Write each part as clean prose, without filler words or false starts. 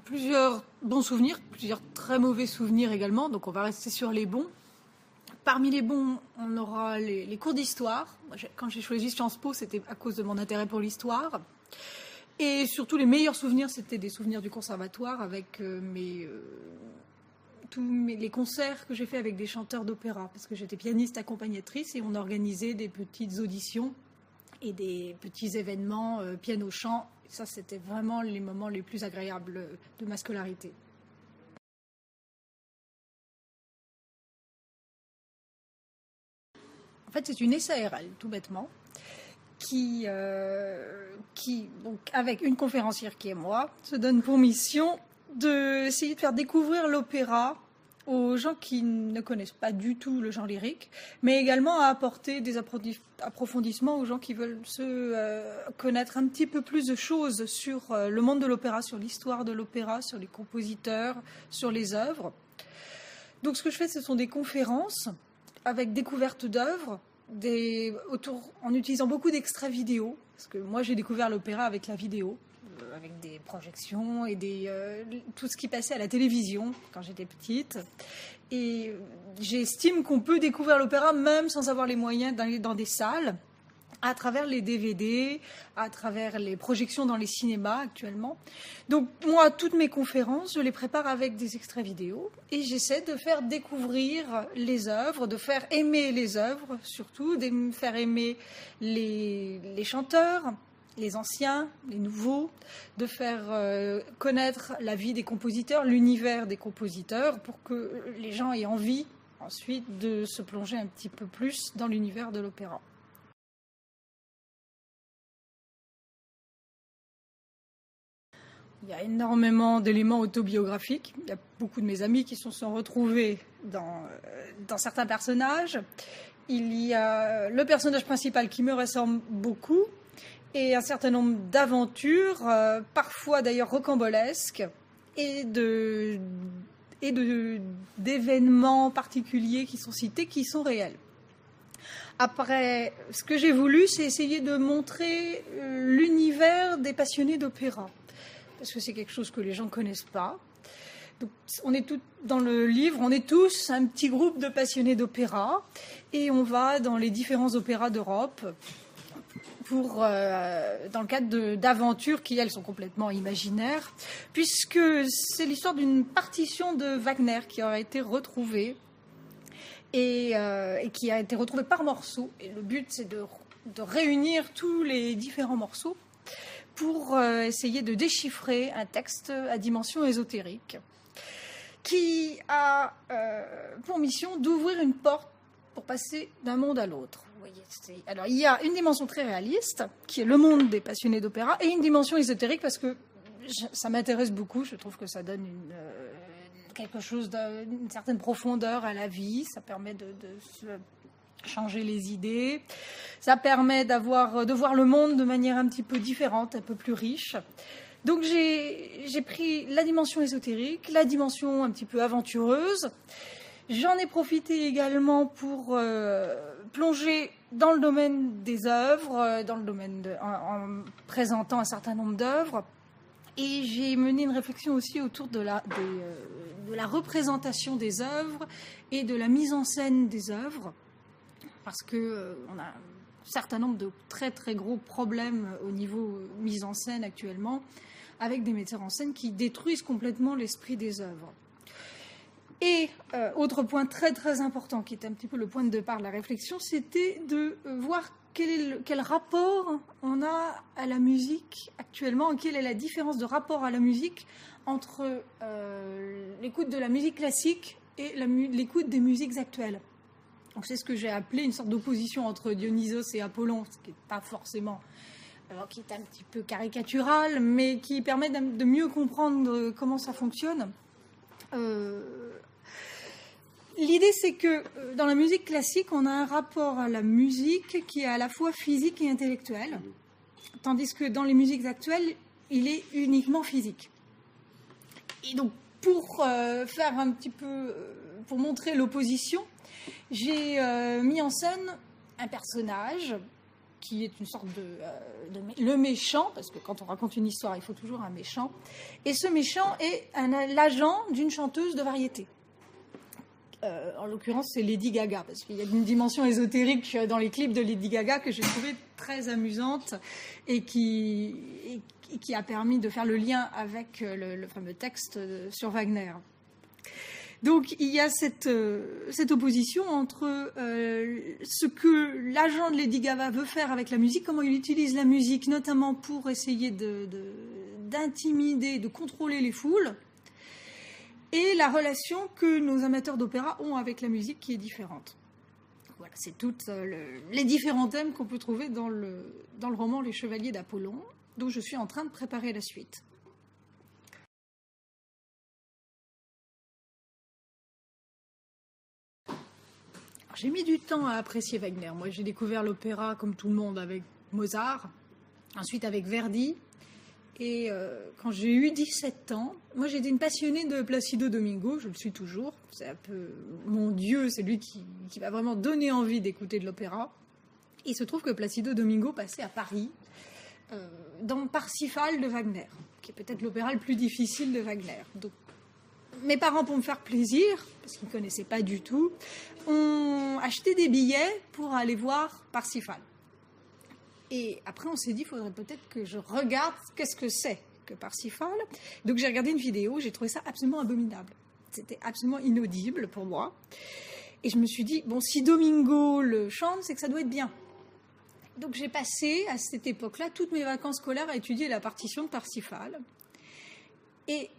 Plusieurs bons souvenirs, plusieurs très mauvais souvenirs également, donc on va rester sur les bons. Parmi les bons, on aura les cours d'histoire. Quand j'ai choisi Sciences Po, c'était à cause de mon intérêt pour l'histoire. Et surtout, les meilleurs souvenirs, c'était des souvenirs du conservatoire avec les concerts que j'ai fait avec des chanteurs d'opéra, parce que j'étais pianiste accompagnatrice et on organisait des petites auditions et des petits événements piano-chant. Ça, c'était vraiment les moments les plus agréables de ma scolarité. En fait, c'est une SARL, tout bêtement, qui donc, avec une conférencière qui est moi, se donne pour mission d'essayer de faire découvrir l'opéra aux gens qui ne connaissent pas du tout le genre lyrique, mais également à apporter des approfondissements aux gens qui veulent se connaître un petit peu plus de choses sur le monde de l'opéra, sur l'histoire de l'opéra, sur les compositeurs, sur les œuvres. Donc ce que je fais, ce sont des conférences avec découverte d'œuvres, en utilisant beaucoup d'extraits vidéo, parce que moi j'ai découvert l'opéra avec la vidéo, avec des projections et tout ce qui passait à la télévision quand j'étais petite. Et j'estime qu'on peut découvrir l'opéra même sans avoir les moyens d'aller dans des salles, à travers les DVD, à travers les projections dans les cinémas actuellement. Donc moi, toutes mes conférences, je les prépare avec des extraits vidéo et j'essaie de faire découvrir les œuvres, de faire aimer les œuvres surtout, de faire aimer les chanteurs, les anciens, les nouveaux, de faire connaître la vie des compositeurs, l'univers des compositeurs, pour que les gens aient envie ensuite de se plonger un petit peu plus dans l'univers de l'opéra. Il y a énormément d'éléments autobiographiques. Il y a beaucoup de mes amis qui se sont retrouvés dans certains personnages. Il y a le personnage principal qui me ressemble beaucoup et un certain nombre d'aventures, parfois d'ailleurs rocambolesques, et d'événements particuliers qui sont cités, qui sont réels. Après, ce que j'ai voulu, c'est essayer de montrer l'univers des passionnés d'opéra, parce que c'est quelque chose que les gens ne connaissent pas. Donc, on est tous, dans le livre, on est tous un petit groupe de passionnés d'opéra, et on va dans les différents opéras d'Europe dans le cadre d'aventures qui, elles, sont complètement imaginaires, puisque c'est l'histoire d'une partition de Wagner qui aurait été retrouvée, et qui a été retrouvée par morceaux. Et le but, c'est de réunir tous les différents morceaux pour essayer de déchiffrer un texte à dimension ésotérique qui a pour mission d'ouvrir une porte pour passer d'un monde à l'autre. Vous voyez, alors, il y a une dimension très réaliste, qui est le monde des passionnés d'opéra, et une dimension ésotérique, parce que ça m'intéresse beaucoup. Je trouve que ça donne quelque chose d'une certaine profondeur à la vie. Ça permet de changer les idées. Ça permet de voir le monde de manière un petit peu différente, un peu plus riche. Donc j'ai pris la dimension ésotérique, la dimension un petit peu aventureuse. J'en ai profité également pour plonger dans le domaine des œuvres, en présentant un certain nombre d'œuvres. Et j'ai mené une réflexion aussi autour de la représentation des œuvres et de la mise en scène des œuvres, parce qu'on a un certain nombre de très très gros problèmes au niveau mise en scène actuellement, avec des metteurs en scène qui détruisent complètement l'esprit des œuvres. Et autre point très très important, qui est un petit peu le point de départ de la réflexion, c'était de voir quel rapport on a à la musique actuellement, quelle est la différence de rapport à la musique entre l'écoute de la musique classique et l'écoute des musiques actuelles. Donc c'est ce que j'ai appelé une sorte d'opposition entre Dionysos et Apollon, ce qui n'est pas forcément, qui est un petit peu caricatural, mais qui permet de mieux comprendre comment ça fonctionne. L'idée, c'est que dans la musique classique, on a un rapport à la musique qui est à la fois physique et intellectuel, tandis que dans les musiques actuelles, il est uniquement physique. Et donc, pour faire un petit peu, pour montrer l'opposition, j'ai mis en scène un personnage qui est une sorte le méchant, parce que quand on raconte une histoire, il faut toujours un méchant. Et ce méchant est l'agent d'une chanteuse de variété. En l'occurrence, c'est Lady Gaga, parce qu'il y a une dimension ésotérique dans les clips de Lady Gaga que j'ai trouvée très amusante et qui a permis de faire le lien avec le fameux texte sur Wagner. Donc il y a cette opposition entre ce que l'agent de Lady Gaga veut faire avec la musique, comment il utilise la musique, notamment pour essayer d'intimider, de contrôler les foules, et la relation que nos amateurs d'opéra ont avec la musique qui est différente. Voilà, c'est toutes les différents thèmes qu'on peut trouver dans le roman Les Chevaliers d'Apollon, dont je suis en train de préparer la suite. Alors, j'ai mis du temps à apprécier Wagner. Moi, j'ai découvert l'opéra comme tout le monde avec Mozart, ensuite avec Verdi. Et quand j'ai eu 17 ans, moi j'étais une passionnée de Placido Domingo, je le suis toujours. C'est un peu mon dieu, c'est lui qui m'a vraiment donné envie d'écouter de l'opéra. Il se trouve que Placido Domingo passait à Paris, dans Parsifal de Wagner, qui est peut-être l'opéra le plus difficile de Wagner. Donc, mes parents, pour me faire plaisir, parce qu'ils ne connaissaient pas du tout, ont acheté des billets pour aller voir Parsifal. Et après, on s'est dit, il faudrait peut-être que je regarde qu'est-ce que c'est que Parsifal. Donc, j'ai regardé une vidéo, j'ai trouvé ça absolument abominable. C'était absolument inaudible pour moi. Et je me suis dit, bon, si Domingo le chante, c'est que ça doit être bien. Donc, j'ai passé, à cette époque-là, toutes mes vacances scolaires à étudier la partition de Parsifal. Et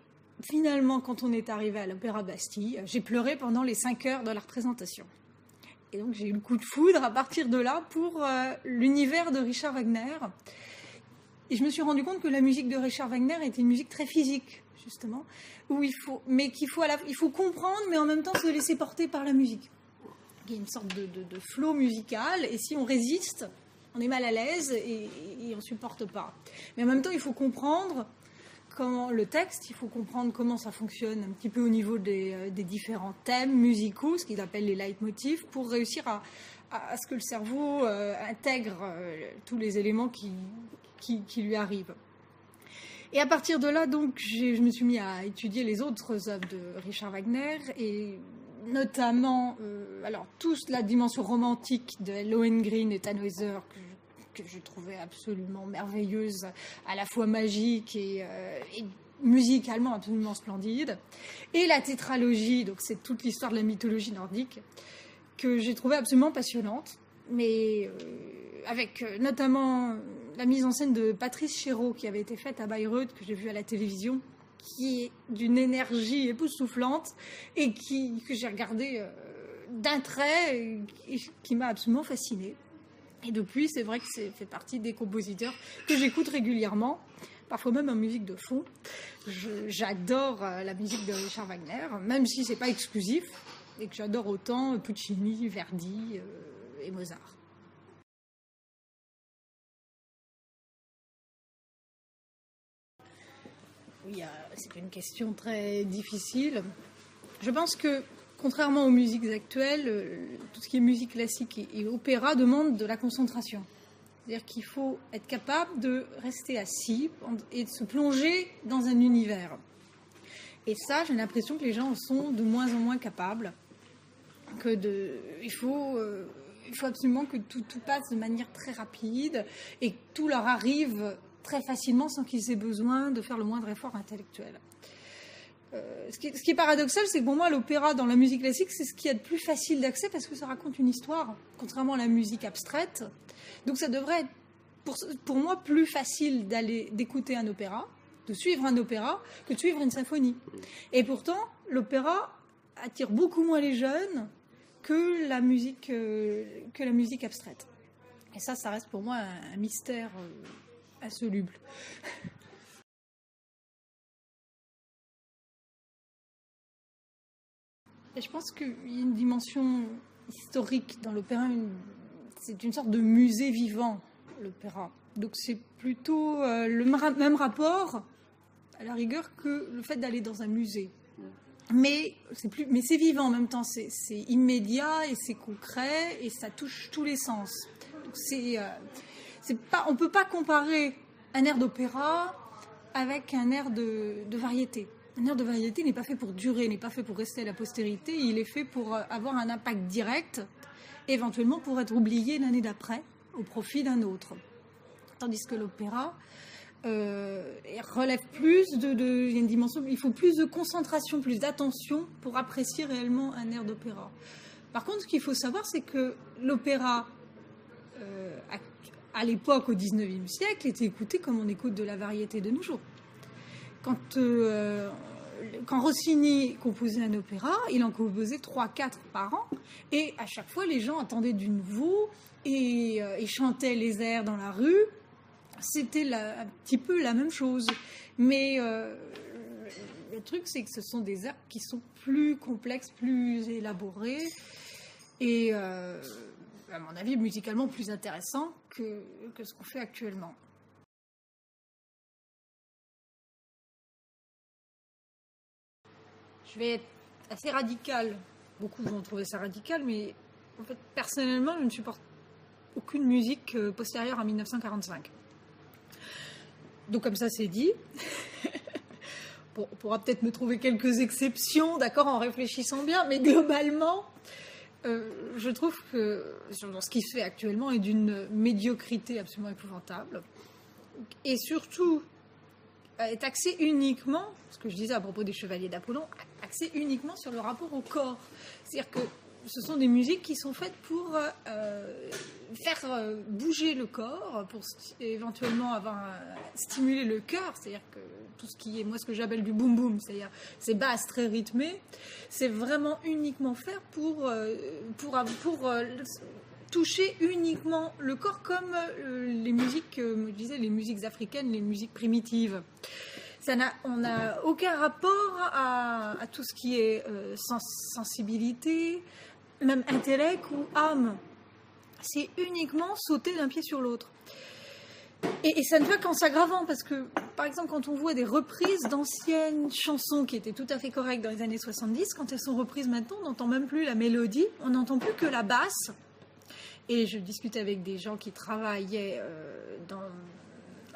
finalement, quand on est arrivé à l'Opéra Bastille, j'ai pleuré pendant les 5 heures de la représentation. Et donc j'ai eu le coup de foudre à partir de là pour l'univers de Richard Wagner. Et je me suis rendu compte que la musique de Richard Wagner était une musique très physique, justement, où il faut comprendre, mais en même temps se laisser porter par la musique. Il y a une sorte de flow musical, et si on résiste, on est mal à l'aise et on ne supporte pas. Mais en même temps, il faut comprendre comment le texte, il faut comprendre comment ça fonctionne un petit peu au niveau des différents thèmes musicaux, ce qu'ils appellent les leitmotifs, pour réussir à ce que le cerveau intègre tous les éléments qui lui arrivent. Et à partir de là, donc, je me suis mis à étudier les autres œuvres de Richard Wagner, et notamment toute la dimension romantique de Lohengrin et Tannhäuser, que je trouvais absolument merveilleuse, à la fois magique et musicalement absolument splendide. Et la tétralogie, donc c'est toute l'histoire de la mythologie nordique, que j'ai trouvée absolument passionnante, mais avec notamment la mise en scène de Patrice Chéreau, qui avait été faite à Bayreuth, que j'ai vue à la télévision, qui est d'une énergie époustouflante et que j'ai regardé d'un trait et qui m'a absolument fascinée. Et depuis, c'est vrai que c'est fait partie des compositeurs que j'écoute régulièrement, parfois même en musique de fond. J'adore la musique de Richard Wagner, même si c'est pas exclusif, et que j'adore autant Puccini, Verdi et Mozart. Oui, c'est une question très difficile. Je pense que, contrairement aux musiques actuelles, tout ce qui est musique classique et opéra demande de la concentration. C'est-à-dire qu'il faut être capable de rester assis et de se plonger dans un univers. Et ça, j'ai l'impression que les gens en sont de moins en moins capables. Il faut absolument que tout passe de manière très rapide et que tout leur arrive très facilement sans qu'ils aient besoin de faire le moindre effort intellectuel. Ce qui est paradoxal, c'est que pour moi, l'opéra dans la musique classique, c'est ce qui est de plus facile d'accès parce que ça raconte une histoire, contrairement à la musique abstraite. Donc ça devrait être, pour moi, plus facile d'écouter un opéra, de suivre un opéra, que de suivre une symphonie. Et pourtant, l'opéra attire beaucoup moins les jeunes que la musique abstraite. Et ça reste pour moi un mystère insoluble. Et je pense qu'il y a une dimension historique dans l'opéra. C'est une sorte de musée vivant, l'opéra. Donc c'est plutôt le même rapport, à la rigueur, que le fait d'aller dans un musée. Mais c'est vivant en même temps. C'est immédiat et c'est concret et ça touche tous les sens. Donc on ne peut pas comparer un air d'opéra avec un air de variété. Un air de variété n'est pas fait pour durer, n'est pas fait pour rester à la postérité, il est fait pour avoir un impact direct, éventuellement pour être oublié l'année d'après, au profit d'un autre. Tandis que l'opéra relève plus il y a une dimension, il faut plus de concentration, plus d'attention pour apprécier réellement un air d'opéra. Par contre, ce qu'il faut savoir, c'est que l'opéra, à l'époque, au XIXe siècle, était écouté comme on écoute de la variété de nos jours. Quand Rossini composait un opéra, il en composait 3-4 par an, et à chaque fois, les gens attendaient du nouveau et chantaient les airs dans la rue. C'était un petit peu la même chose. Mais le truc, c'est que ce sont des airs qui sont plus complexes, plus élaborés, et à mon avis, musicalement plus intéressants que ce qu'on fait actuellement. Je vais être assez radicale. Beaucoup vont trouver ça radical, mais en fait, personnellement, je ne supporte aucune musique postérieure à 1945. Donc comme ça, c'est dit. Bon, on pourra peut-être me trouver quelques exceptions, d'accord, en réfléchissant bien, mais globalement, je trouve que ce qui se fait actuellement est d'une médiocrité absolument épouvantable. Et surtout, est axé uniquement, ce que je disais à propos des Chevaliers d'Apollon, axé uniquement sur le rapport au corps. C'est-à-dire que ce sont des musiques qui sont faites pour faire bouger le corps, pour éventuellement stimuler le cœur. C'est-à-dire que tout ce qui est, moi, ce que j'appelle du boom boom, c'est-à-dire ces basses très rythmées, c'est vraiment uniquement faire pour toucher uniquement le corps, comme les musiques, je disais, les musiques africaines, les musiques primitives. On n'a aucun rapport à tout ce qui est sensibilité, même intellect ou âme. C'est uniquement sauter d'un pied sur l'autre. Et ça ne va qu'en s'aggravant, parce que, par exemple, quand on voit des reprises d'anciennes chansons qui étaient tout à fait correctes dans les années 70, quand elles sont reprises maintenant, on n'entend même plus la mélodie, on n'entend plus que la basse. Et je discutais avec des gens qui travaillaient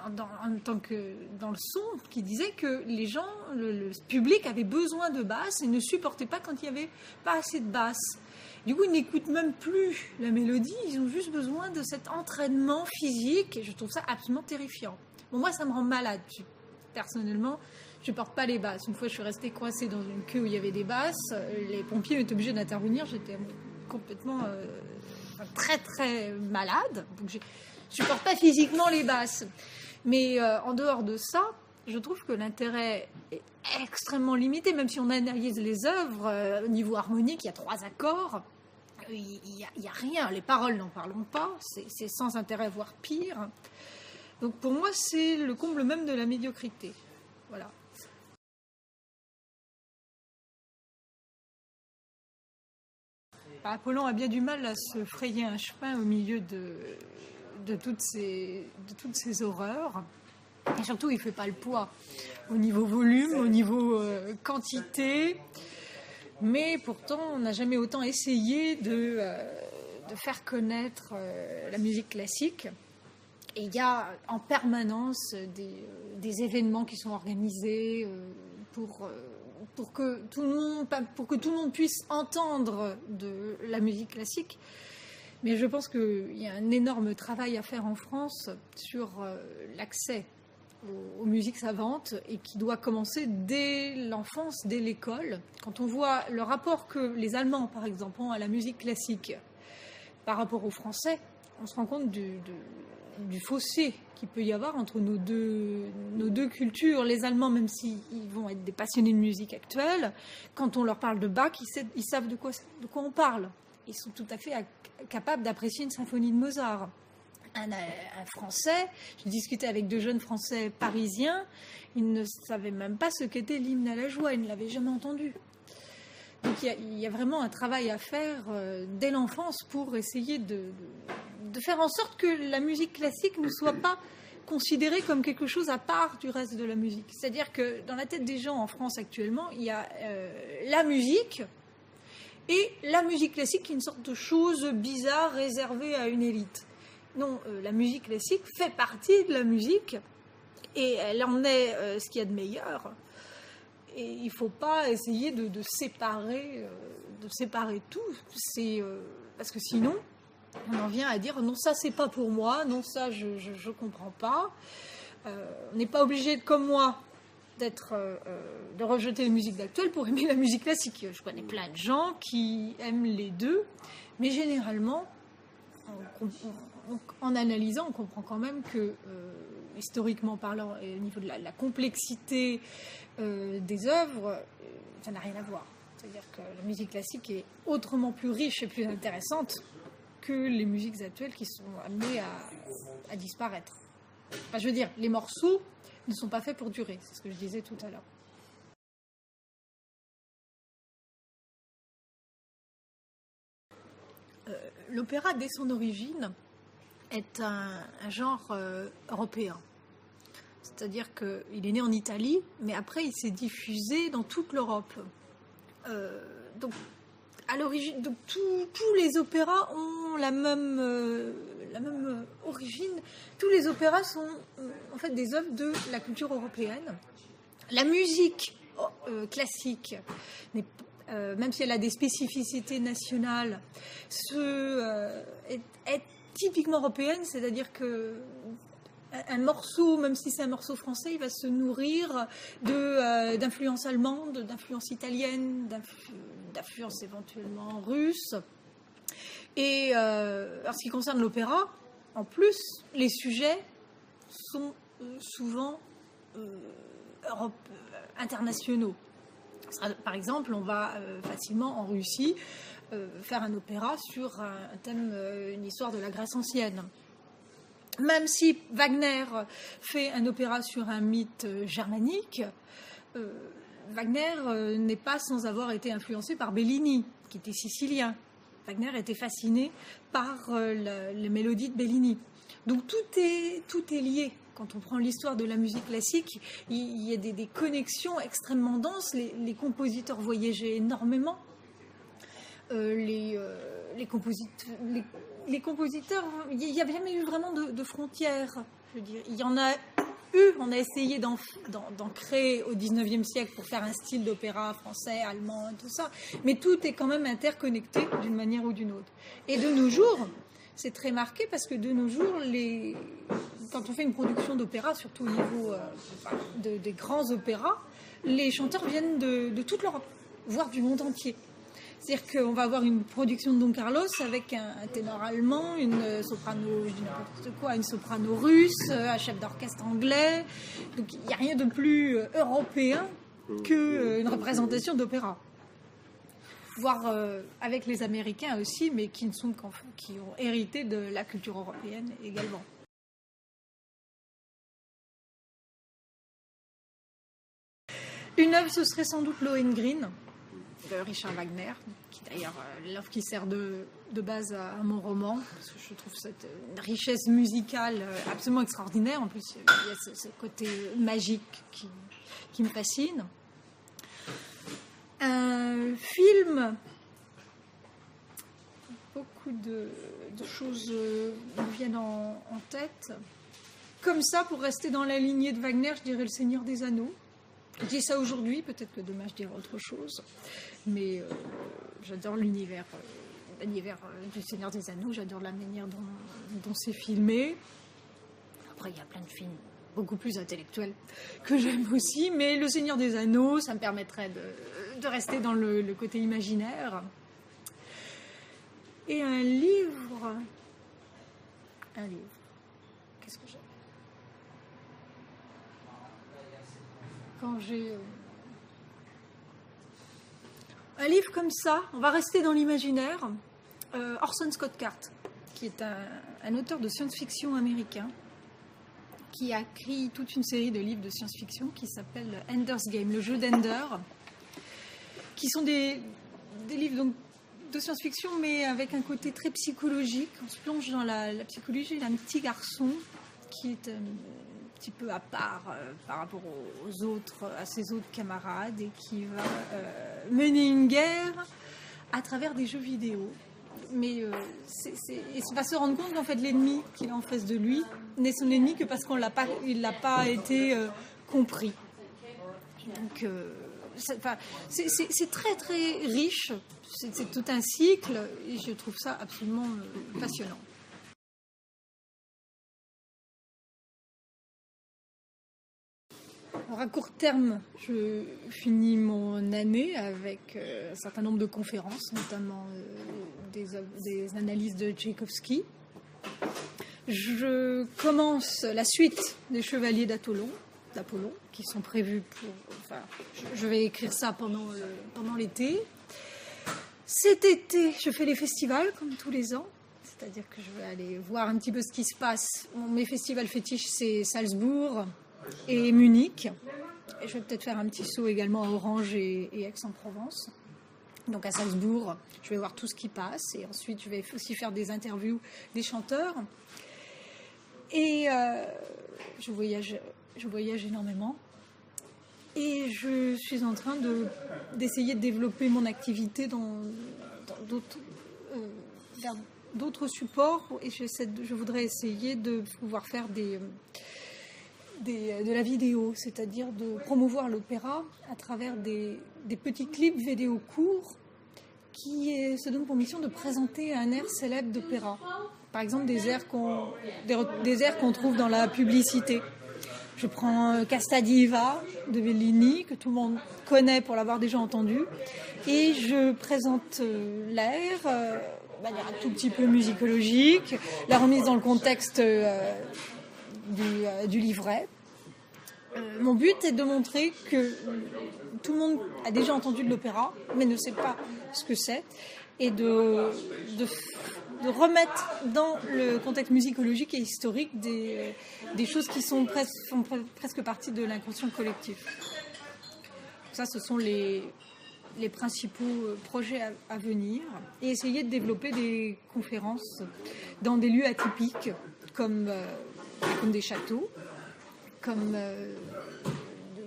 en tant que dans le son, qui disaient que les gens, le public avait besoin de basse et ne supportait pas quand il n'y avait pas assez de basse. Du coup, ils n'écoutent même plus la mélodie, ils ont juste besoin de cet entraînement physique, et je trouve ça absolument terrifiant. Bon, moi, ça me rend malade. Personnellement, je ne porte pas les basses. Une fois, je suis restée coincée dans une queue où il y avait des basses, les pompiers étaient obligés d'intervenir, j'étais complètement très très malade, donc je ne supporte pas physiquement les basses. Mais en dehors de ça, je trouve que l'intérêt est extrêmement limité, même si on analyse les œuvres, au niveau harmonique, il y a 3 accords, il n'y a rien, les paroles n'en parlons pas, c'est sans intérêt, voire pire. Donc pour moi, c'est le comble même de la médiocrité. Voilà. Apollon a bien du mal à se frayer un chemin au milieu de toutes ces horreurs. Et surtout, il ne fait pas le poids au niveau volume, au niveau quantité. Mais pourtant, on n'a jamais autant essayé de faire connaître la musique classique. Et il y a en permanence des événements qui sont organisés pour que tout le monde puisse entendre de la musique classique. Mais je pense qu'il y a un énorme travail à faire en France sur l'accès aux musiques savantes, et qui doit commencer dès l'enfance, dès l'école. Quand on voit le rapport que les Allemands, par exemple, ont à la musique classique par rapport aux Français, on se rend compte du fossé qu'il peut y avoir entre nos deux cultures. Les Allemands, même s'ils vont être des passionnés de musique actuelle, quand on leur parle de Bach, ils savent de quoi on parle. Ils sont tout à fait capables d'apprécier une symphonie de Mozart. Un Français, je discutais avec 2 jeunes Français parisiens, ils ne savaient même pas ce qu'était l'hymne à la joie, ils ne l'avaient jamais entendu. Donc il y a vraiment un travail à faire dès l'enfance pour essayer de faire en sorte que la musique classique ne soit pas considérée comme quelque chose à part du reste de la musique. C'est-à-dire que dans la tête des gens en France actuellement, il y a la musique et la musique classique qui est une sorte de chose bizarre réservée à une élite. Non, la musique classique fait partie de la musique et elle en est ce qu'il y a de meilleur. Et il ne faut pas essayer de séparer tout. Parce que sinon, on en vient à dire non, ça c'est pas pour moi, non, ça je comprends pas. On n'est pas obligé, comme moi, de rejeter les musiques actuelles pour aimer la musique classique. Je connais plein de gens qui aiment les deux, mais généralement, en analysant, on comprend quand même que, historiquement parlant, et au niveau de la complexité des œuvres, ça n'a rien à voir. C'est-à-dire que la musique classique est autrement plus riche et plus intéressante que les musiques actuelles qui sont amenées à disparaître. Enfin, je veux dire, les morceaux ne sont pas faits pour durer, c'est ce que je disais tout à l'heure. L'opéra, dès son origine, est un genre européen. C'est-à-dire qu'il est né en Italie, mais après il s'est diffusé dans toute l'Europe. Donc, à l'origine, tous les opéras ont la même origine. Tous les opéras sont en fait des œuvres de la culture européenne. La musique classique, même si elle a des spécificités nationales, est typiquement européenne, c'est-à-dire que un morceau, même si c'est un morceau français, il va se nourrir d'influences allemandes, d'influences italiennes, d'influences éventuellement russes. Et en ce qui concerne l'opéra, en plus, les sujets sont souvent internationaux. Par exemple, on va facilement en Russie faire un opéra sur un thème, une histoire de la Grèce ancienne. Même si Wagner fait un opéra sur un mythe germanique, Wagner n'est pas sans avoir été influencé par Bellini, qui était sicilien. Wagner était fasciné par les mélodies de Bellini. Donc tout est lié. Quand on prend l'histoire de la musique classique, il y a des connexions extrêmement denses. Les compositeurs voyageaient énormément. Les compositeurs, il n'y a jamais eu vraiment de frontières. Je veux dire, il y en a eu, on a essayé d'en créer au XIXe siècle pour faire un style d'opéra français, allemand, tout ça. Mais tout est quand même interconnecté d'une manière ou d'une autre. Et de nos jours, c'est très marqué parce que de nos jours, quand on fait une production d'opéra, surtout au niveau des grands opéras, les chanteurs viennent de toute l'Europe, voire du monde entier. C'est-à-dire qu'on va avoir une production de Don Carlos avec un ténor allemand, une soprano, je dis n'importe quoi, une soprano russe, un chef d'orchestre anglais. Donc il n'y a rien de plus européen qu'une représentation d'opéra. Voire avec les Américains aussi, mais qui ont hérité de la culture européenne également. Une œuvre, ce serait sans doute Lohengrin, de Richard Wagner, qui d'ailleurs l'œuvre qui sert de base à mon roman, parce que je trouve cette richesse musicale absolument extraordinaire. En plus, il y a ce côté magique qui me fascine. Un film, beaucoup de choses me viennent en tête. Comme ça, pour rester dans la lignée de Wagner, je dirais Le Seigneur des Anneaux. Je dis ça aujourd'hui, peut-être que demain je dirai autre chose, mais j'adore l'univers du Seigneur des Anneaux, j'adore la manière dont c'est filmé. Après, il y a plein de films beaucoup plus intellectuels que j'aime aussi, mais Le Seigneur des Anneaux, ça me permettrait de rester dans le côté imaginaire. Et un livre, qu'est-ce que j'ai ? Quand j'ai un livre comme ça, on va rester dans l'imaginaire. Orson Scott Card, qui est un auteur de science-fiction américain, qui a écrit toute une série de livres de science-fiction qui s'appelle Ender's Game, le jeu d'Ender, qui sont des livres donc de science-fiction, mais avec un côté très psychologique. On se plonge dans la psychologie d'un petit garçon qui est petit peu à part par rapport aux autres, à ses autres camarades, et qui va mener une guerre à travers des jeux vidéo il va se rendre compte qu'en fait l'ennemi qu'il a en face de lui n'est son ennemi que parce qu'il l'a pas été compris. Donc c'est très très riche, c'est tout un cycle et je trouve ça absolument passionnant. Alors à court terme, je finis mon année avec un certain nombre de conférences, notamment des analyses de Tchaïkovski. Je commence la suite des Chevaliers d'Apollon, qui sont prévus je vais écrire ça pendant l'été. Cet été, je fais les festivals, comme tous les ans. C'est-à-dire que je vais aller voir un petit peu ce qui se passe. Mes festivals fétiches, c'est Salzbourg et Munich. Et je vais peut-être faire un petit saut également à Orange et Aix-en-Provence. Donc à Salzbourg, je vais voir tout ce qui passe. Et ensuite, je vais aussi faire des interviews des chanteurs. Et je voyage énormément. Et je suis en train d'essayer de développer mon activité vers d'autres supports. Et je voudrais essayer de pouvoir faire de la vidéo, c'est-à-dire de promouvoir l'opéra à travers des petits clips vidéo courts qui se donnent pour mission de présenter un air célèbre d'opéra. Par exemple, des airs qu'on trouve dans la publicité. Je prends Casta Diva de Bellini, que tout le monde connaît pour l'avoir déjà entendu, et je présente l'air de manière un tout petit peu musicologique, la remise dans le contexte du livret. Mon but est de montrer que tout le monde a déjà entendu de l'opéra, mais ne sait pas ce que c'est, et de remettre dans le contexte musicologique et historique des choses qui font presque partie de l'inconscient collectif. Ça, ce sont les principaux projets à venir, et essayer de développer des conférences dans des lieux atypiques comme des châteaux,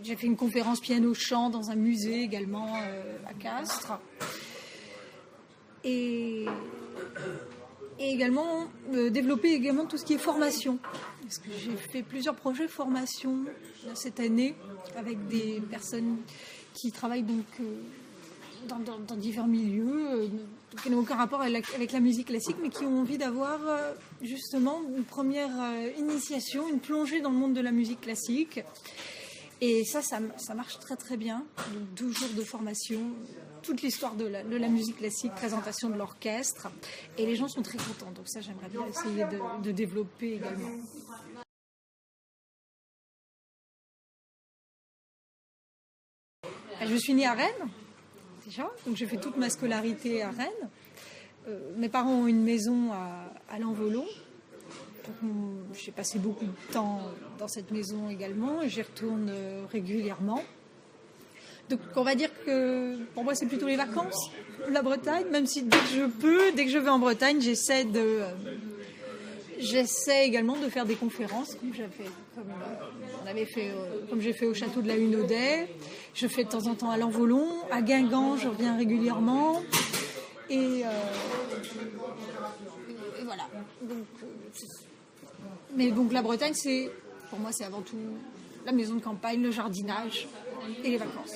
j'ai fait une conférence piano-chant dans un musée également à Castres, et également développer également tout ce qui est formation, parce que j'ai fait plusieurs projets formation cette année avec des personnes qui travaillent donc dans divers milieux, qui n'ont aucun rapport avec la musique classique, mais qui ont envie d'avoir justement une première initiation, une plongée dans le monde de la musique classique. Et ça marche très très bien. Donc 12 jours de formation, toute l'histoire de la musique classique, présentation de l'orchestre, et les gens sont très contents. Donc ça, j'aimerais bien essayer de développer également. Je suis née à Rennes, déjà, donc j'ai fait toute ma scolarité à Rennes. Mes parents ont une maison à Lanvolon. J'ai passé beaucoup de temps dans cette maison également, et j'y retourne régulièrement. Donc on va dire que pour moi c'est plutôt les vacances, la Bretagne, même si dès que je vais en Bretagne, j'essaie également de faire des conférences comme j'ai fait au château de la Hunaudet. Je fais de temps en temps à Lanvolon, à Guingamp, je reviens régulièrement, et voilà. Mais donc la Bretagne, pour moi c'est avant tout la maison de campagne, le jardinage et les vacances.